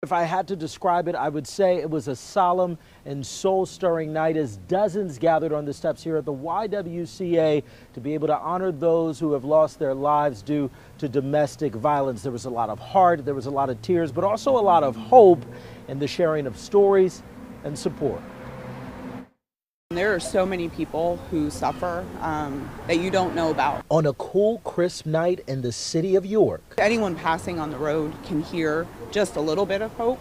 If I had to describe it, I would say it was a solemn and soul-stirring night as dozens gathered on the steps here at the YWCA to be able to honor those who have lost their lives due to domestic violence. There was a lot of heart, there was a lot of tears, but also a lot of hope in the sharing of stories and support. There are so many people who suffer that you don't know about. On a cool, crisp night in the city of York. Anyone passing on the road can hear just a little bit of hope,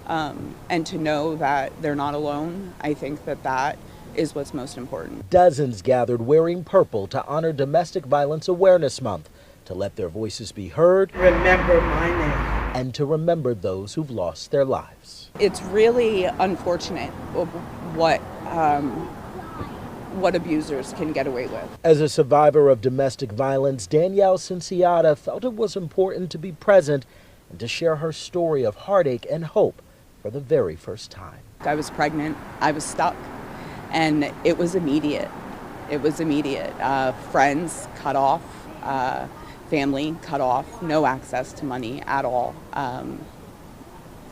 and to know that they're not alone. I think that is what's most important. Dozens gathered wearing purple to honor Domestic Violence Awareness Month, to let their voices be heard. Remember my name. And to remember those who've lost their lives. It's really unfortunate what abusers can get away with. As a survivor of domestic violence, Danielle Cinciata felt it was important to be present and to share her story of heartache and hope for the very first time. I was pregnant, I was stuck, and it was immediate. It was immediate. Friends cut off, family cut off, no access to money at all.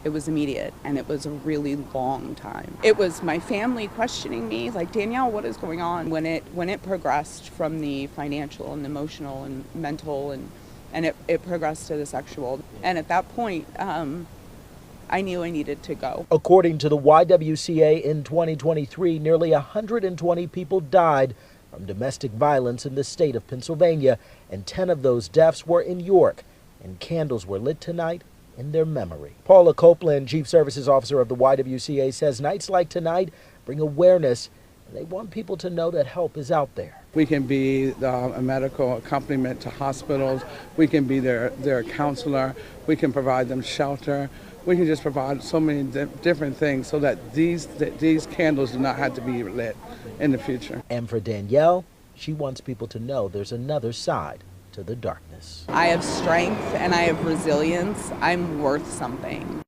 It was immediate, and it was a really long time. It was my family questioning me, like, Danielle, what is going on? When it progressed from the financial and emotional and mental, and it progressed to the sexual. And at that point, I knew I needed to go. According to the YWCA in 2023, nearly 120 people died from domestic violence in the state of Pennsylvania, and 10 of those deaths were in York, and candles were lit tonight in their memory. Paula Copeland, Chief Services Officer of the YWCA, says nights like tonight bring awareness, and they want people to know that help is out there. We can be a medical accompaniment to hospitals. We can be their counselor. We can provide them shelter. We can just provide so many different things so that these candles do not have to be lit in the future. And for Danielle, she wants people to know there's another side to the darkness. I have strength and I have resilience. I'm worth something.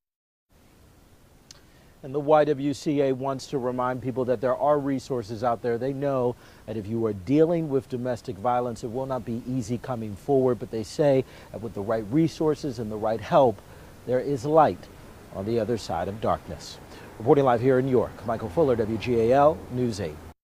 And the YWCA wants to remind people that there are resources out there. They know that if you are dealing with domestic violence, it will not be easy coming forward, but they say that with the right resources and the right help, there is light on the other side of darkness. Reporting live here in York, Michael Fuller, WGAL News 8.